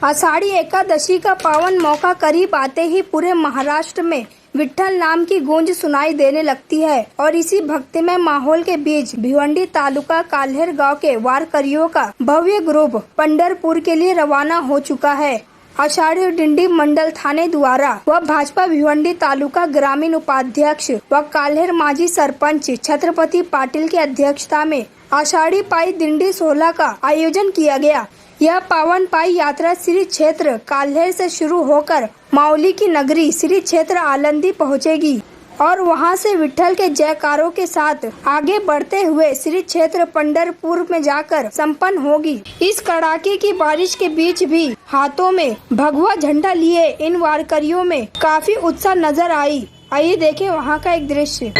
आषाढ़ी एकादशी का पावन मौका करीब आते ही पूरे महाराष्ट्र में विट्ठल नाम की गूंज सुनाई देने लगती है और इसी भक्तिमय माहौल के बीच भिवंडी तालुका काल्हेर गांव के वारकरियों का भव्य ग्रुप पंढरपुर के लिए रवाना हो चुका है। आषाढ़ी डिंडी मंडल थाने द्वारा व भाजपा भिवंडी तालुका ग्रामीण उपाध्यक्ष व काल्हेर माजी सरपंच छत्रपति पाटिल की अध्यक्षता में आषाढ़ी पाई दिंडी 16 का आयोजन किया गया। यह पावन पाई यात्रा श्री क्षेत्र काल्हेर से शुरू होकर माउली की नगरी श्री क्षेत्र आलंदी पहुंचेगी और वहां से विट्ठल के जयकारों के साथ आगे बढ़ते हुए श्री क्षेत्र पंढरपुर में जाकर संपन्न होगी। इस कड़ाके की बारिश के बीच भी हाथों में भगवा झंडा लिए इन वारकरियों में काफी उत्साह नजर आई। आइए देखें वहां का एक दृश्य।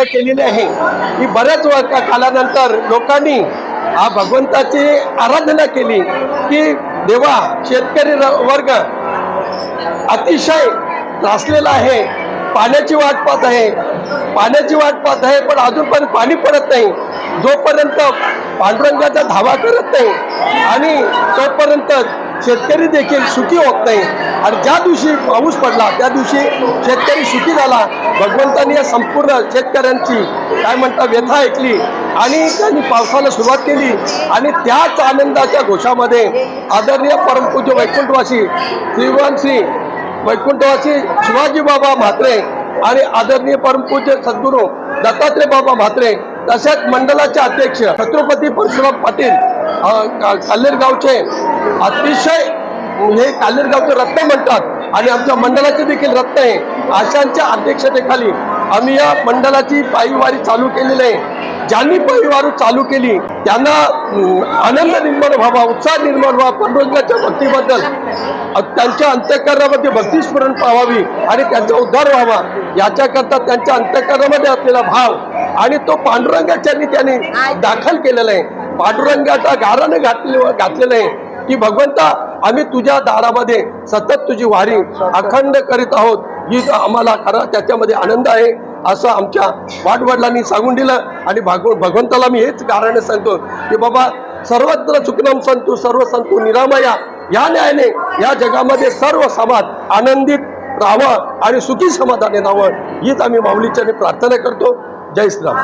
केलेली आहे की बऱ्याच कालानंतर लोकांनी हा भगवंताची आराधना केली की देवा शेतकरी वर्ग अतिशय त्रासलेला आहे, पाण्याची वाट पाहत आहे पण अजून पण पाणी पडत नाही। जोपर्यंत पांडुरंगाचा धावा करत नाही आणि तोपर्यंत शेतकरी देखील सुखी होत नाही आणि ज्या दिवशी पाऊस पडला त्या दिवशी शेतकरी सुखी झाला। भगवंतांनी या संपूर्ण शेतकऱ्यांची काय म्हणता व्यथा ऐकली आणि त्यांनी पावसाला सुरुवात केली आणि त्याच आनंदाच्या घोषामध्ये आदरणीय परमपूज्य वैकुंठवासी श्री वैकुंठवासी शिवाजी बाबा म्हात्रे आणि आदरणीय परमपूज्य सद्गुरू दत्तात्रय बाबा म्हात्रे तसेच मंडलाचे अध्यक्ष छत्रपती परशुराम पाटील काल्हेर गावचे अतिशय हे काल्हेर गावचे रत्न म्हणतात आणि आमच्या मंडलाचे देखील रत्न आहे। अशांच्या अध्यक्षतेखाली आम्ही या मंडलाची पायीवारी चालू केलेली आहे। ज्यांनी पायीवारी चालू केली त्यांना आनंद निर्माण व्हावा, उत्साह निर्माण व्हावा, पांडुरंगाच्या भक्तीबद्दल त्यांच्या अंतःकरणामध्ये भक्तिस्फुरण पाहावी आणि त्यांचा उद्धार व्हावा याच्याकरता त्यांच्या अंतःकरणामध्ये असलेला भाव आणि तो पांडुरंगाच्या त्यांनी दाखल केलेला आहे। पांडुरंगाचा गाराने घातलेलं आहे की भगवंता आम्ही तुझ्या दारामध्ये सतत तुझी वारी अखंड करीत आहोत, ही आम्हाला खरा त्याच्यामध्ये आनंद आहे। असं आमच्या वाडवडिलांनी सांगून दिलं. आणि भगवंताला मी हेच कारण सांगतो की बाबा सर्वत्र सुखनम संतु सर्व संतु निरामया, या न्यायाने या जगामध्ये सर्व समाज आनंदित राहावं आणि सुखी समाधानी राहावं हीच आम्ही माऊलीच्याने प्रार्थना करतो. जय श्रीराम.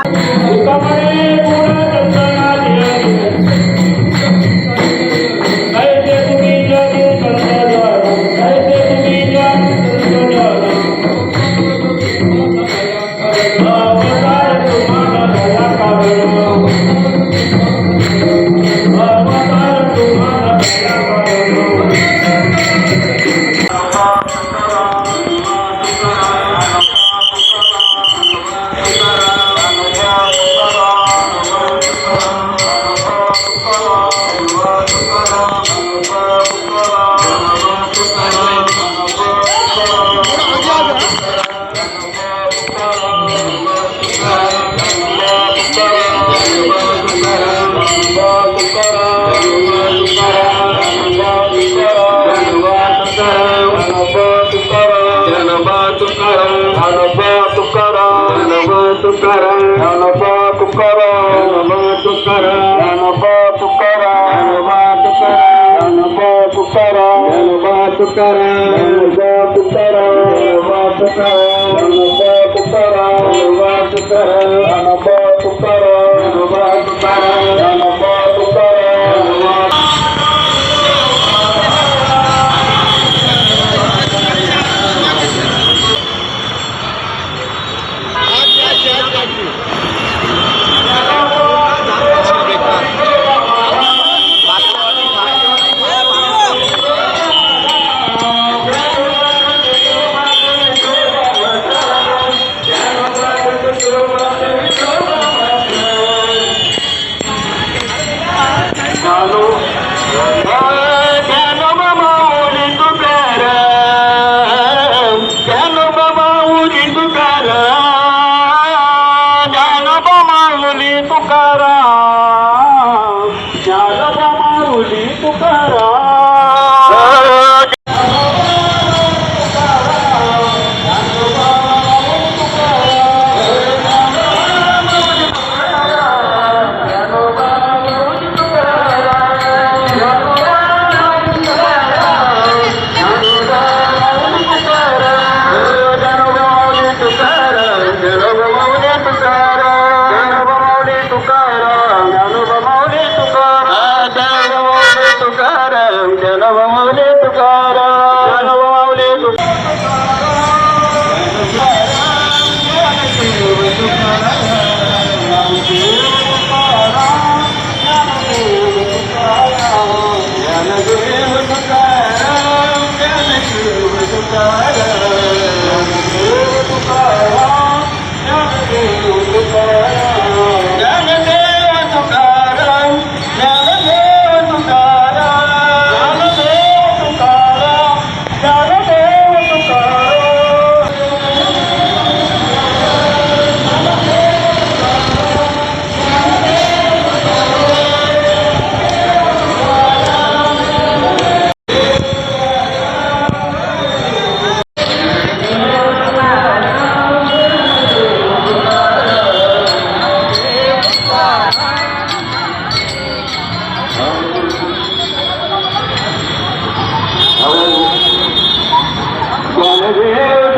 ज्ञानदेव